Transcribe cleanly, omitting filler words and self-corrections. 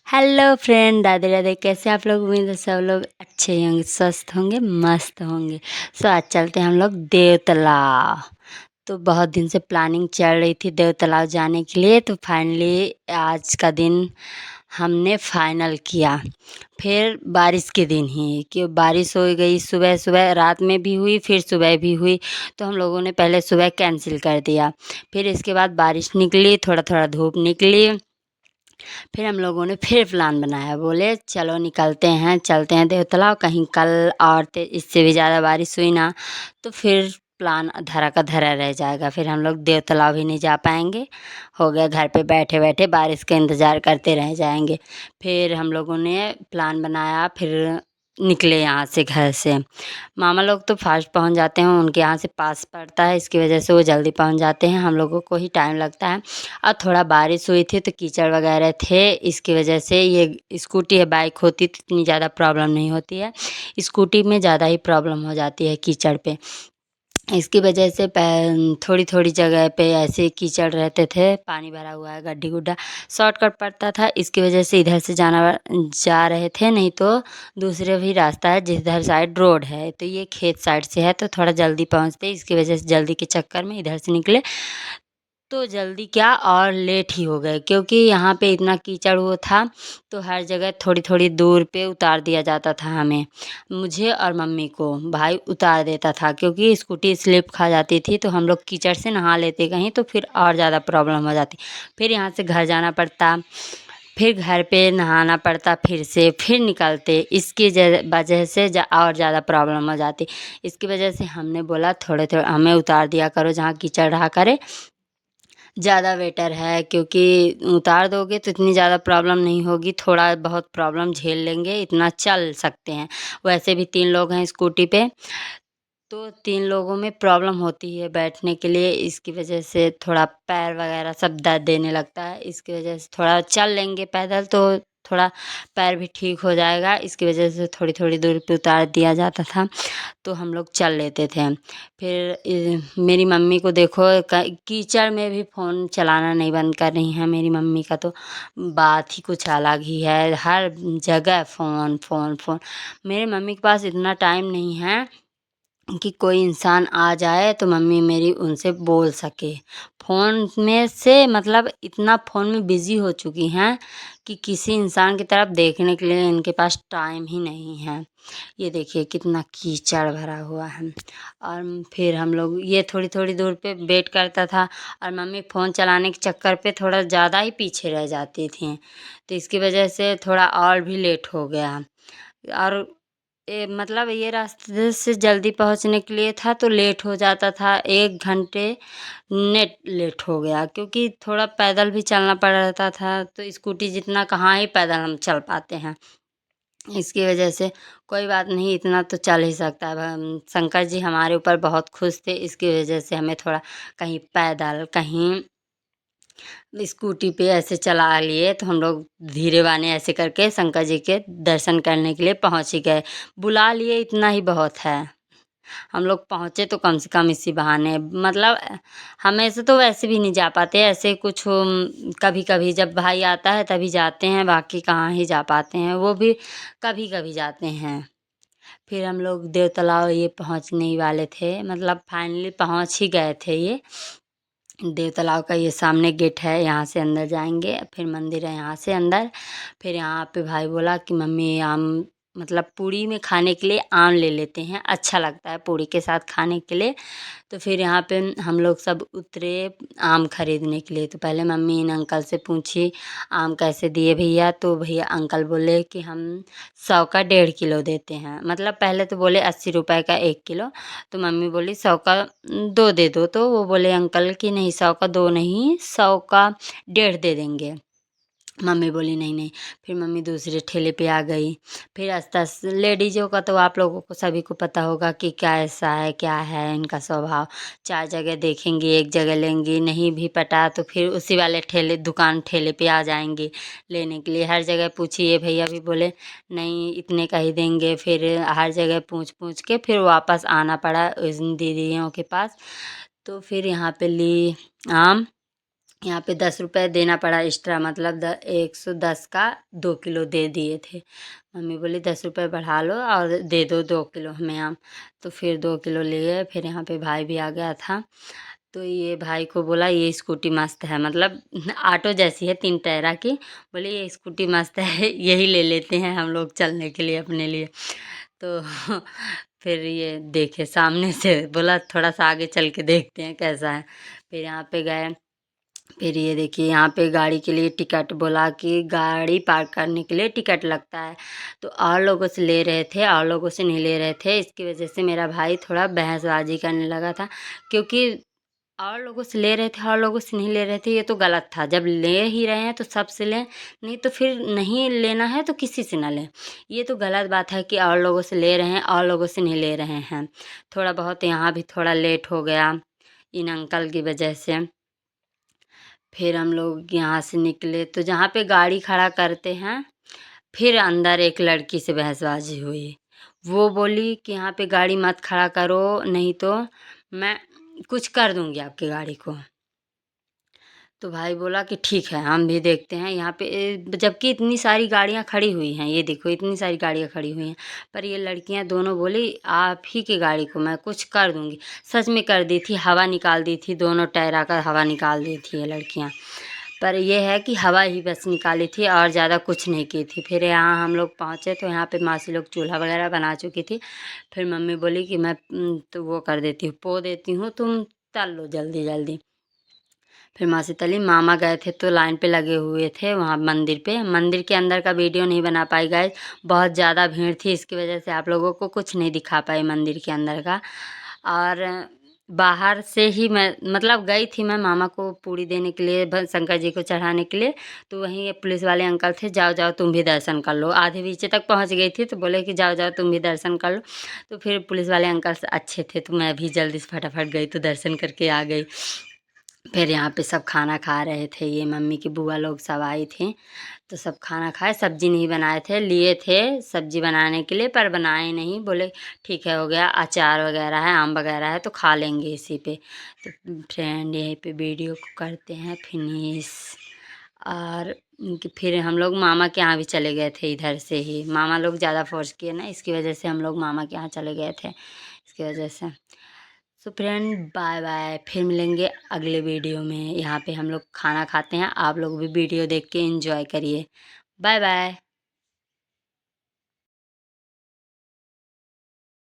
Hello friend, Radhe Radhe. कैसे आप लोग? उम्मीद है सब लोग अच्छे ही होंगे, स्वस्थ होंगे, मस्त होंगे। सो आज चलते हैं हम लोग देव तालाब। तो बहुत दिन से प्लानिंग चल रही थी देव तालाब जाने के लिए, तो फाइनली आज का दिन हमने फाइनल किया। फिर बारिश के दिन ही कि बारिश हो गई, सुबह सुबह रात में भी हुई, फिर सुबह भी हुई। तो हम लोगों ने पहले सुबह कैंसिल कर दिया। फिर इसके बाद बारिश निकली, थोड़ा थोड़ा धूप निकली। फिर हम लोगों ने फिर प्लान बनाया, बोले चलो निकलते हैं, चलते हैं देव तालाब। कहीं कल और इससे भी ज़्यादा बारिश हुई ना, तो फिर प्लान धरा का धरा रह जाएगा, फिर हम लोग देव तालाब ही नहीं जा पाएंगे। हो गया घर पे बैठे बैठे बारिश का इंतज़ार करते रह जाएंगे। फिर हम लोगों ने प्लान बनाया, फिर निकले यहाँ से घर से। मामा लोग तो फास्ट पहुँच जाते हैं, उनके यहाँ से पास पड़ता है, इसकी वजह से वो जल्दी पहुँच जाते हैं। हम लोगों को ही टाइम लगता है। और थोड़ा बारिश हुई थी तो कीचड़ वगैरह थे, इसकी वजह से ये स्कूटी है, बाइक होती तो इतनी ज़्यादा प्रॉब्लम नहीं होती है। स्कूटी में ज़्यादा ही प्रॉब्लम हो जाती है कीचड़ पे। इसकी वजह से थोड़ी थोड़ी जगह पे ऐसे कीचड़ रहते थे, पानी भरा हुआ है, गड्ढी गुड्ढा शॉर्टकट पड़ता था। इसकी वजह से इधर से जा रहे थे, नहीं तो दूसरे भी रास्ता है जिधर साइड रोड है, तो ये खेत साइड से है, तो थोड़ा जल्दी पहुँचते। इसकी वजह से जल्दी के चक्कर में इधर से निकले, तो जल्दी क्या और लेट ही हो गए, क्योंकि यहाँ पे इतना कीचड़ हुआ था। तो हर जगह थोड़ी थोड़ी दूर पे उतार दिया जाता था हमें, मुझे और मम्मी को भाई उतार देता था, क्योंकि स्कूटी स्लिप खा जाती थी। तो हम लोग कीचड़ से नहा लेते कहीं, तो फिर और ज़्यादा प्रॉब्लम हो जाती। फिर यहाँ से घर जाना पड़ता, फिर घर पे नहाना पड़ता, फिर से फिर निकलते। इसकी वजह से और ज़्यादा प्रॉब्लम हो जाती। इसकी वजह से हमने बोला थोड़े थोड़े हमें उतार दिया करो, जहाँ कीचड़ रहा करे ज़्यादा बेटर है, क्योंकि उतार दोगे तो इतनी ज़्यादा प्रॉब्लम नहीं होगी, थोड़ा बहुत प्रॉब्लम झेल लेंगे, इतना चल सकते हैं। वैसे भी 3 लोग हैं स्कूटी पे, तो 3 लोगों में प्रॉब्लम होती है बैठने के लिए। इसकी वजह से थोड़ा पैर वगैरह सब दर्द देने लगता है। इसकी वजह से थोड़ा चल लेंगे पैदल, तो थोड़ा पैर भी ठीक हो जाएगा। इसकी वजह से थोड़ी थोड़ी दूर पे उतार दिया जाता था, तो हम लोग चल लेते थे। फिर मेरी मम्मी को देखो, कीचड़ में भी फ़ोन चलाना नहीं बंद कर रही हैं। मेरी मम्मी का तो बात ही कुछ अलग ही है, हर जगह फ़ोन फ़ोन फ़ोन। मेरी मम्मी के पास इतना टाइम नहीं है कि कोई इंसान आ जाए तो मम्मी मेरी उनसे बोल सके। फ़ोन में से मतलब इतना फ़ोन में बिज़ी हो चुकी हैं कि किसी इंसान की तरफ देखने के लिए इनके पास टाइम ही नहीं है। ये देखिए कितना कीचड़ भरा हुआ है। और फिर हम लोग ये थोड़ी थोड़ी दूर पे वेट करता था, और मम्मी फ़ोन चलाने के चक्कर पे थोड़ा ज़्यादा ही पीछे रह जाती थीं, तो इसकी वजह से थोड़ा और भी लेट हो गया। और मतलब ये रास्ते से जल्दी पहुंचने के लिए था, तो लेट हो जाता था, 1 घंटे नेट लेट हो गया, क्योंकि थोड़ा पैदल भी चलना पड़ रहा था। तो स्कूटी जितना कहाँ ही पैदल हम चल पाते हैं। इसकी वजह से कोई बात नहीं, इतना तो चल ही सकता है। शंकर जी हमारे ऊपर बहुत खुश थे, इसकी वजह से हमें थोड़ा कहीं पैदल, कहीं स्कूटी पे ऐसे चला लिए, तो हम लोग धीरे बाने ऐसे करके शंकर जी के दर्शन करने के लिए पहुंच ही गए। बुला लिए इतना ही बहुत है, हम लोग पहुँचे तो कम से कम इसी बहाने। मतलब हमेशा तो वैसे भी नहीं जा पाते, ऐसे कुछ कभी कभी जब भाई आता है तभी जाते हैं, बाकी कहाँ ही जा पाते हैं, वो भी कभी कभी जाते हैं। फिर हम लोग देव तालाब ये पहुँचने ही वाले थे, मतलब फाइनली पहुँच ही गए थे। ये देव तालाब का ये सामने गेट है, यहाँ से अंदर जाएंगे, फिर मंदिर है यहाँ से अंदर। फिर यहाँ पे भाई बोला कि मम्मी आम, मतलब पूड़ी में खाने के लिए आम ले लेते हैं, अच्छा लगता है पूड़ी के साथ खाने के लिए। तो फिर यहाँ पे हम लोग सब उतरे आम खरीदने के लिए। तो पहले मम्मी इन अंकल से पूछी आम कैसे दिए भैया, तो भैया अंकल बोले कि हम 100 का 1.5 किलो देते हैं। मतलब पहले तो बोले 80 रुपए का 1 किलो, तो मम्मी बोली 100 का 2 दे दो, तो वो बोले अंकल कि नहीं 100 का 2 नहीं, 100 का 1.5 दे देंगे। मम्मी बोली नहीं नहीं। फिर मम्मी दूसरे ठेले पे आ गई। फिर आस्ता लेडीज़ों का तो आप लोगों को सभी को पता होगा कि कैसा है क्या है इनका स्वभाव। 4 जगह देखेंगी, एक जगह लेंगी, नहीं भी पटा तो फिर उसी वाले ठेले पे आ जाएंगी लेने के लिए। हर जगह पूछी, ये भैया भी बोले नहीं इतने का ही देंगे। फिर हर जगह पूछ पूछ के फिर वापस आना पड़ा उन दीदियों के पास। तो फिर यहाँ पे ली आम, यहाँ पे 10 रुपये देना पड़ा एक्स्ट्रा, मतलब 110 का 2 किलो दे दिए थे। मम्मी बोली 10 रुपये बढ़ा लो और दे दो 2 किलो हमें आम। तो फिर 2 किलो लिए। फिर यहाँ पे भाई भी आ गया था, तो ये भाई को बोला ये स्कूटी मस्त है, मतलब ऑटो जैसी है 3 टायरा की। बोले ये स्कूटी मस्त है यही ले लेते हैं हम लोग चलने के लिए अपने लिए। तो फिर ये देखे सामने से, बोला थोड़ा सा आगे चल के देखते हैं कैसा है। फिर यहाँ पे गए। फिर ये देखिए यहाँ पे गाड़ी के लिए टिकट, बोला कि गाड़ी पार्क करने के लिए टिकट लगता है। तो और लोगों से ले रहे थे, और लोगों से नहीं ले रहे थे। इसकी वजह से मेरा भाई थोड़ा बहसबाजी करने लगा था, क्योंकि और लोगों से ले रहे थे और लोगों से नहीं ले रहे थे, ये तो गलत था। जब ले ही रहे हैं तो सबसे लें, नहीं तो फिर नहीं लेना है तो किसी से ना लें। ये तो गलत बात है कि और लोगों से ले रहे हैं और लोगों से नहीं ले रहे हैं। थोड़ा बहुत यहाँ भी थोड़ा लेट हो गया इन अंकल की वजह से। फिर हम लोग यहाँ से निकले तो जहाँ पे गाड़ी खड़ा करते हैं, फिर अंदर एक लड़की से बहसबाजी हुई। वो बोली कि यहाँ पे गाड़ी मत खड़ा करो, नहीं तो मैं कुछ कर दूँगी आपकी गाड़ी को। तो भाई बोला कि ठीक है हम भी देखते हैं यहाँ पे जबकि इतनी सारी गाड़ियाँ खड़ी हुई हैं, ये देखो इतनी सारी गाड़ियाँ खड़ी हुई हैं, पर ये लड़कियाँ दोनों बोली आप ही की गाड़ी को मैं कुछ कर दूँगी। सच में कर दी थी, हवा निकाल दी थी, दोनों टायरा का हवा निकाल दी थी ये लड़कियाँ। पर ये है कि हवा ही बस निकाली थी और ज़्यादा कुछ नहीं की थी। फिर यहाँ हम लोग पहुँचे तो यहाँ पे मासी लोग चूल्हा वगैरह बना चुकी थी। फिर मम्मी बोली कि मैं तो वो कर देती हूँ, पो देती हूँ, तुम तल लो जल्दी जल्दी। फिर मासी तली। मामा गए थे तो लाइन पे लगे हुए थे वहाँ मंदिर पे। मंदिर के अंदर का वीडियो नहीं बना पाई गाइस, बहुत ज़्यादा भीड़ थी, इसकी वजह से आप लोगों को कुछ नहीं दिखा पाई मंदिर के अंदर का। और बाहर से ही मैं मतलब गई थी मैं मामा को पूड़ी देने के लिए, शंकर जी को चढ़ाने के लिए। तो वहीं ये पुलिस वाले अंकल थे, जाओ जाओ तुम भी दर्शन कर लो। आधे पीछे तक पहुंच गई थी तो बोले कि जाओ जाओ तुम भी दर्शन कर लो। तो फिर पुलिस वाले अंकल अच्छे थे तो मैं भी जल्दी से फटाफट गई तो दर्शन करके आ गई। फिर यहाँ पे सब खाना खा रहे थे, ये मम्मी की बुआ लोग सब आई थी तो सब खाना खाए। सब्जी नहीं बनाए थे, लिए थे सब्जी बनाने के लिए पर बनाए नहीं। बोले ठीक है हो गया, अचार वगैरह है, आम वगैरह है तो खा लेंगे इसी पे। तो फ्रेंड यहीं पे वीडियो को करते हैं फिनिश। और फिर हम लोग मामा के यहाँ भी चले गए थे, इधर से ही मामा लोग ज़्यादा फोर्स किए ना, इसकी वजह से हम लोग मामा के यहाँ चले गए थे, इसकी वजह से। सो फ्रेंड बाय बाय, फिर मिलेंगे अगले वीडियो में। यहाँ पे हम लोग खाना खाते हैं, आप लोग भी वीडियो देख के एंजॉय करिए। Bye bye.